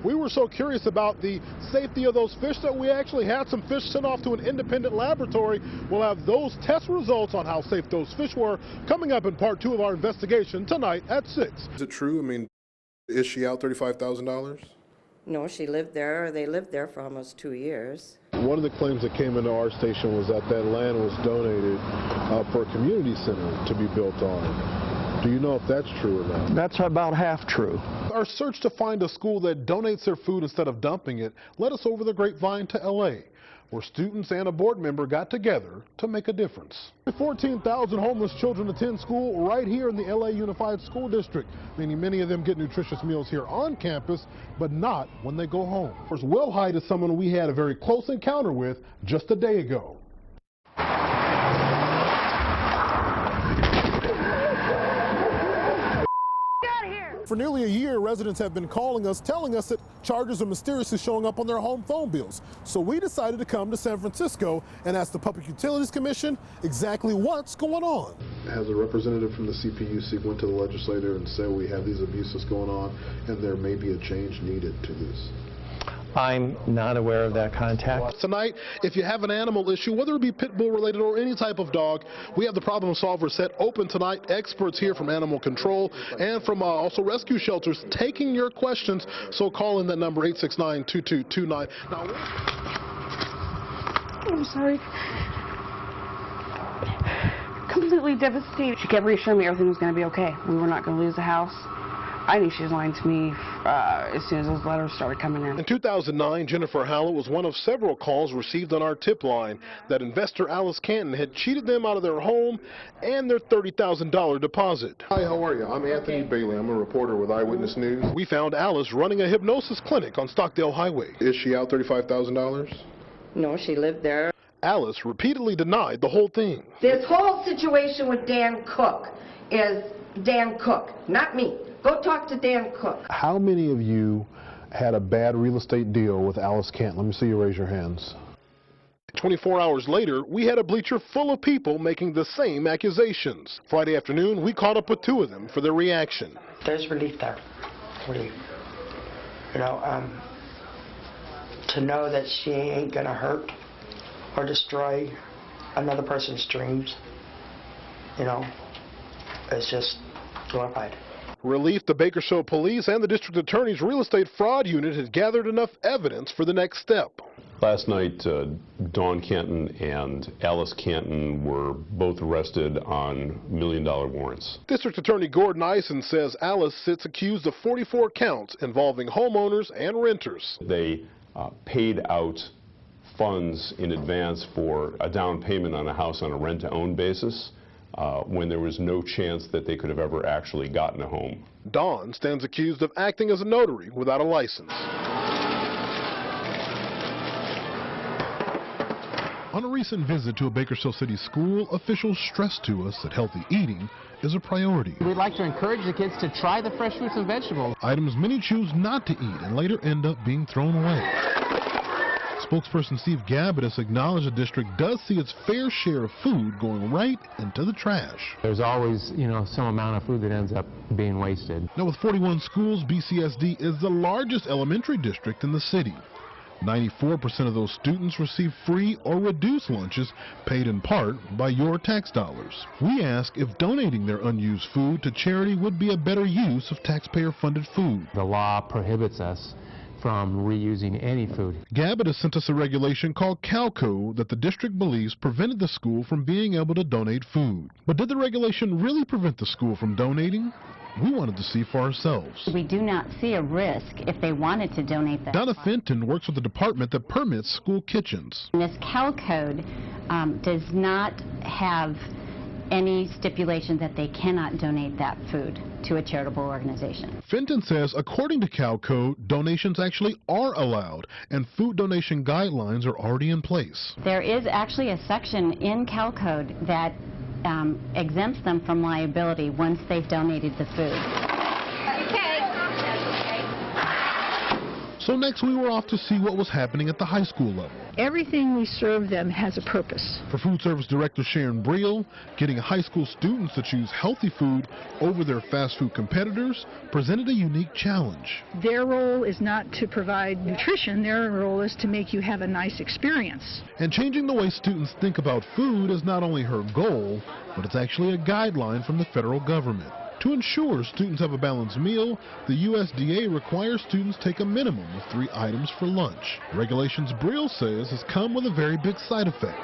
We were so curious about the safety of those fish that we actually had some fish sent off to an independent laboratory. We'll have those test results on how safe those fish were coming up in part 2 of our investigation tonight at 6. Is it true? I mean, is she out $35,000? No, she lived there. They lived there for almost 2 years. One of the claims that came into our station was that land was donated for a community center to be built on. Do you know if that's true or not? That's about half true. Our search to find a school that donates their food instead of dumping it led us over the grapevine to L.A., where students and a board member got together to make a difference. 14,000 homeless children attend school right here in the L.A. Unified School District, meaning many of them get nutritious meals here on campus, but not when they go home. Of course, Will Hyde is someone we had a very close encounter with just a day ago. For nearly a year, residents have been calling us, telling us that charges are mysteriously showing up on their home phone bills. So we decided to come to San Francisco and ask the Public Utilities Commission exactly what's going on. Has a representative from the CPUC went to the legislator and said we have these abuses going on and there may be a change needed to this? I'm not aware of that contact. Tonight, if you have an animal issue, whether it be pit bull related or any type of dog, we have the problem solver set open tonight. Experts here from animal control and from also rescue shelters taking your questions. So call in that number 869-2229. Now, I'm sorry. Completely devastated. She kept reassuring me everything was going to be okay. We were not going to lose the house. I knew she was lying to me as soon as those letters started coming in. In 2009, Jennifer Hallett was one of several calls received on our tip line that investor Alice Canton had cheated them out of their home and their $30,000 deposit. Hi, how are you? I'm Anthony Bailey. I'm a reporter with Eyewitness News. We found Alice running a hypnosis clinic on Stockdale Highway. Is she out $35,000? No, she lived there. Alice repeatedly denied the whole thing. This whole situation with Dan Cook is Dan Cook, not me. Go talk to Dan Cook. How many of you had a bad real estate deal with Alice Canton? Let me see you raise your hands. 24 hours later, we had a bleacher full of people making the same accusations. Friday afternoon, we caught up with 2 of them for their reaction. There's relief there. Relief. You know, to know that she ain't gonna hurt or destroy another person's dreams, you know, it's just glorified. Relief, the Bakersfield Police and the District Attorney's Real Estate Fraud Unit had gathered enough evidence for the next step. Last night, Dawn Canton and Alice Canton were both arrested on $1 million warrants. District Attorney Gordon Eisen says Alice sits accused of 44 counts involving homeowners and renters. They paid out funds in advance for a down payment on a house on a rent-to-own basis when there was no chance that they could have ever actually gotten a home. Dawn stands accused of acting as a notary without a license. On a recent visit to a Bakersfield City school, officials stressed to us that healthy eating is a priority. We'd like to encourage the kids to try the fresh fruits and vegetables. Items many choose not to eat and later end up being thrown away. Spokesperson Steve Gabbitas acknowledged the district does see its fair share of food going right into the trash. There's always, some amount of food that ends up being wasted. Now, with 41 schools, BCSD is the largest elementary district in the city. 94% of those students receive free or reduced lunches paid in part by your tax dollars. We ask if donating their unused food to charity would be a better use of taxpayer-funded food. The law prohibits us from reusing any food. Gabbitas sent us a regulation called CalCode that the district believes prevented the school from being able to donate food. But did the regulation really prevent the school from donating? We wanted to see for ourselves. We do not see a risk if they wanted to donate that. Donna Fenton works with the department that permits school kitchens. This CalCode does not have any stipulation that they cannot donate that food to a charitable organization. Fenton says, according to CalCode, donations actually are allowed, and food donation guidelines are already in place. There is actually a section in CalCode that exempts them from liability once they've donated the food. So next we were off to see what was happening at the high school level. Everything we serve them has a purpose. For Food Service Director Sharon Briel, getting high school students to choose healthy food over their fast food competitors presented a unique challenge. Their role is not to provide nutrition, their role is to make you have a nice experience. And changing the way students think about food is not only her goal, but it's actually a guideline from the federal government. To ensure students have a balanced meal, the USDA requires students take a minimum of 3 items for lunch. Regulations Briel says has come with a very big side effect.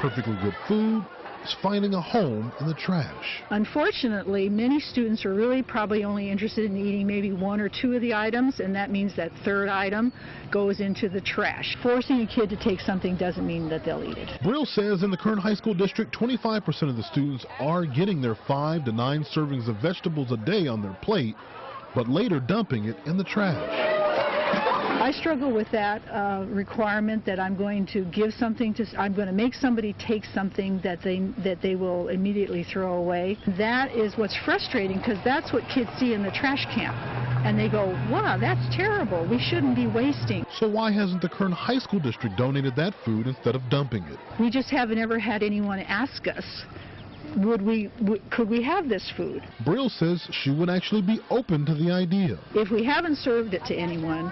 Perfectly good food is finding a home in the trash. Unfortunately, many students are really probably only interested in eating maybe 1 or 2 of the items, and that means that third item goes into the trash. Forcing a kid to take something doesn't mean that they'll eat it. Briel says in the current high school district, 25% of the students are getting their 5 to 9 servings of vegetables a day on their plate, but later dumping it in the trash. I struggle with that requirement that I'm going to I'm going to make somebody take something that they will immediately throw away. That is what's frustrating, because that's what kids see in the trash can. And they go, wow, that's terrible. We shouldn't be wasting. So why hasn't the current high school district donated that food instead of dumping it? We just haven't ever had anyone ask us, could we have this food? Briel says she would actually be open to the idea. If we haven't served it to anyone,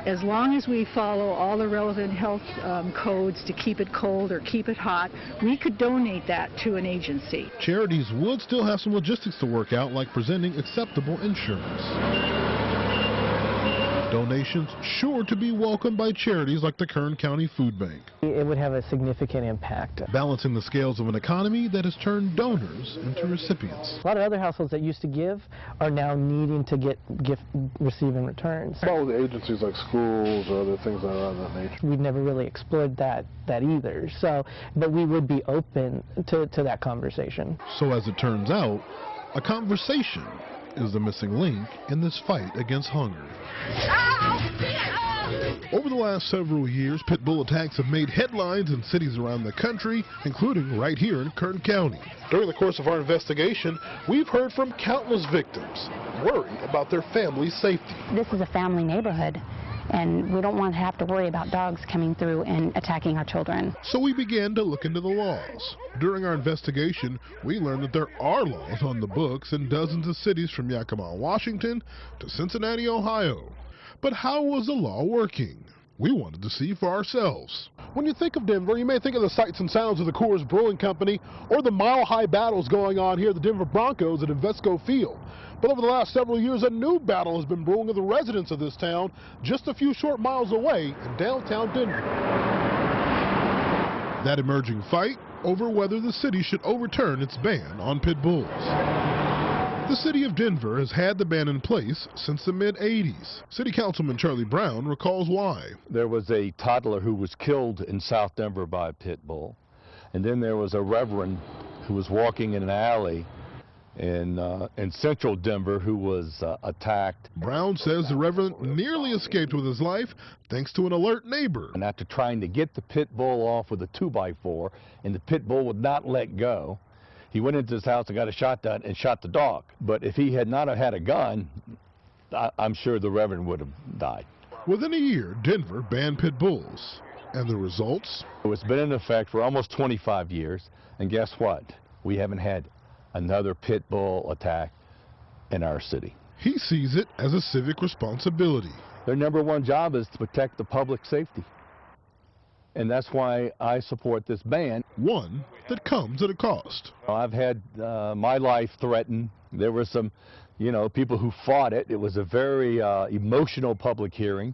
as long as we follow all the relevant health codes to keep it cold or keep it hot, we could donate that to an agency. Charities would still have some logistics to work out, like presenting acceptable insurance. Donations sure to be welcomed by charities like the Kern County Food Bank. It would have a significant impact. Balancing the scales of an economy that has turned donors into recipients. A lot of other households that used to give are now needing to receive returns. What about with agencies like schools or other things that are of that nature? We've never really explored that either. So, but we would be open to that conversation. So as it turns out, a conversation is the missing link in this fight against hunger. Over the last several years, pit bull attacks have made headlines in cities around the country, including right here in Kern County. During the course of our investigation, we've heard from countless victims worried about their family's safety. This is a family neighborhood, and we don't want to have to worry about dogs coming through and attacking our children. So we began to look into the laws. During our investigation, we learned that there are laws on the books in dozens of cities from Yakima, Washington to Cincinnati, Ohio. But how was the law working? We wanted to see for ourselves. When you think of Denver, you may think of the sights and sounds of the Coors Brewing Company or the mile-high battles going on here at the Denver Broncos at Invesco Field. But over the last several years, a new battle has been brewing with the residents of this town just a few short miles away in downtown Denver. That emerging fight over whether the city should overturn its ban on pit bulls. The city of Denver has had the ban in place since the mid-'80s. City Councilman Charlie Brown recalls why. There was a toddler who was killed in South Denver by a pit bull. And then there was a reverend who was walking in an alley in central Denver who was attacked. Brown says the reverend nearly escaped with his life thanks to an alert neighbor. And after trying to get the pit bull off with a 2x4, and the pit bull would not let go, he went into his house and got a shotgun and shot the dog. But if he had not had a gun, I'm sure the reverend would have died. Within a year, Denver banned pit bulls. And the results? It's been in effect for almost 25 years. And guess what? We haven't had another pit bull attack in our city. He sees it as a civic responsibility. Their number one job is to protect the public safety. And that's why I support this ban. One that comes at a cost. I've had my life threatened. There were some, people who fought it. It was a very emotional public hearing.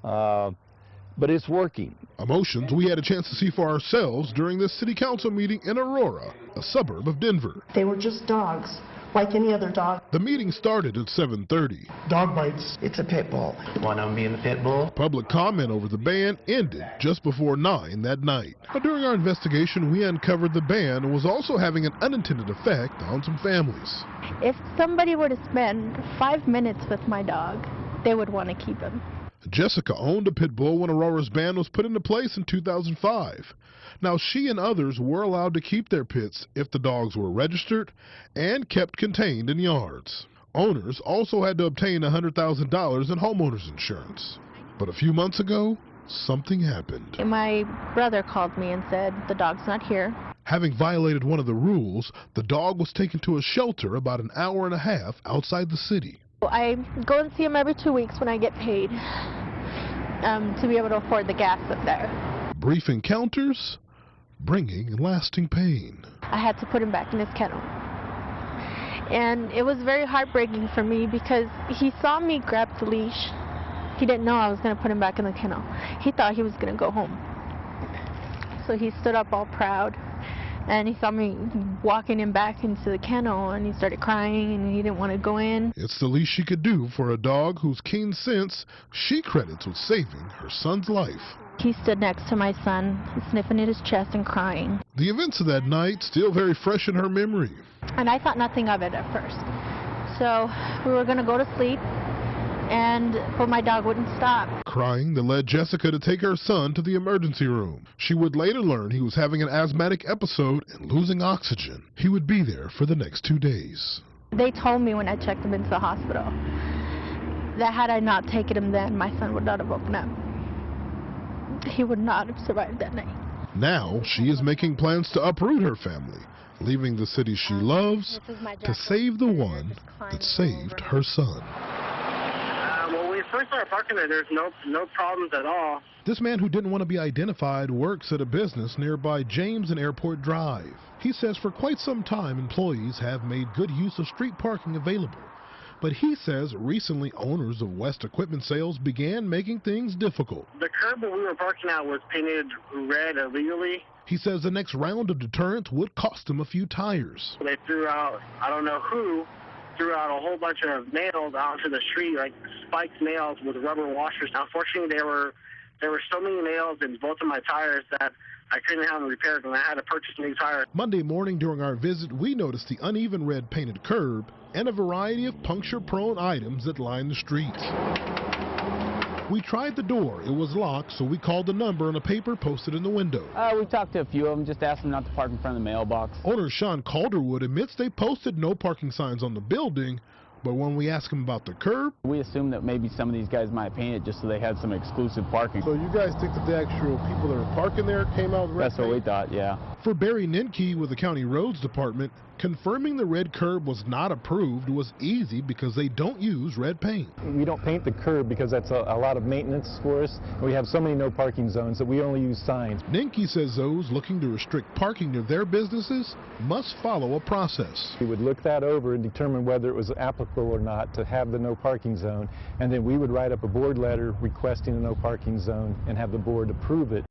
But it's working. Emotions we had a chance to see for ourselves during this city council meeting in Aurora, a suburb of Denver. They were just dogs, like any other dog. The meeting started at 7:30. Dog bites. It's a pit bull. One of them being the pit bull. Public comment over the ban ended just before 9 that night. But during our investigation, we uncovered the ban was also having an unintended effect on some families. If somebody were to spend 5 minutes with my dog, they would want to keep him. Jessica owned a pit bull when Aurora's ban was put into place in 2005. Now, she and others were allowed to keep their pits if the dogs were registered and kept contained in yards. Owners also had to obtain $100,000 in homeowners insurance. But a few months ago, something happened. My brother called me and said the dog's not here. Having violated one of the rules, the dog was taken to a shelter about an hour and a half outside the city. I go and see him every 2 weeks when I get paid to be able to afford the gas up there. Brief encounters, bringing lasting pain. I had to put him back in his kennel. And it was very heartbreaking for me because he saw me grab the leash. He didn't know I was going to put him back in the kennel. He thought he was going to go home. So he stood up all proud, and he saw me walking him back into the kennel, and he started crying, and he didn't want to go in. It's the least she could do for a dog whose keen sense she credits with saving her son's life. He stood next to my son, sniffing at his chest and crying. The events of that night still very fresh in her memory. And I thought nothing of it at first. So we were going to go to sleep, but my dog wouldn't stop. Crying that led Jessica to take her son to the emergency room. She would later learn he was having an asthmatic episode and losing oxygen. He would be there for the next 2 days. They told me when I checked him into the hospital that had I not taken him then, my son would not have woken up. He would not have survived that night. Now she is making plans to uproot her family, leaving the city she loves to save the one that saved her son. When we first started parking there, there's no problems at all. This man who didn't want to be identified works at a business nearby James and Airport Drive. He says for quite some time employees have made good use of street parking available. But he says recently owners of West Equipment Sales began making things difficult. The curb where we were parking at was painted red illegally. He says the next round of deterrence would cost him a few tires. They threw out, I don't know who, threw out a whole bunch of nails onto the street, like spiked nails with rubber washers. Unfortunately, there were so many nails in both of my tires that I couldn't have them repaired, and I had to purchase new tires. Monday morning during our visit, we noticed the uneven red painted curb and a variety of puncture-prone items that line the street. We tried the door. It was locked, so we called the number on a paper posted in the window. We talked to a few of them, just asked them not to park in front of the mailbox. Owner Sean Calderwood admits they posted no parking signs on the building, but when we ask him about the curb, we assumed that maybe some of these guys might paint it just so they had some exclusive parking. So you guys think that the actual people that were parking there came out with red That's what we thought, yeah. For Barry Ninke with the County Roads Department, confirming the red curb was not approved was easy because they don't use red paint. We don't paint the curb because that's a lot of maintenance for us. We have so many no parking zones that we only use signs. Ninke says those looking to restrict parking near their businesses must follow a process. We would look that over and determine whether it was applicable or not to have the no parking zone, and then we would write up a board letter requesting a no parking zone and have the board approve it.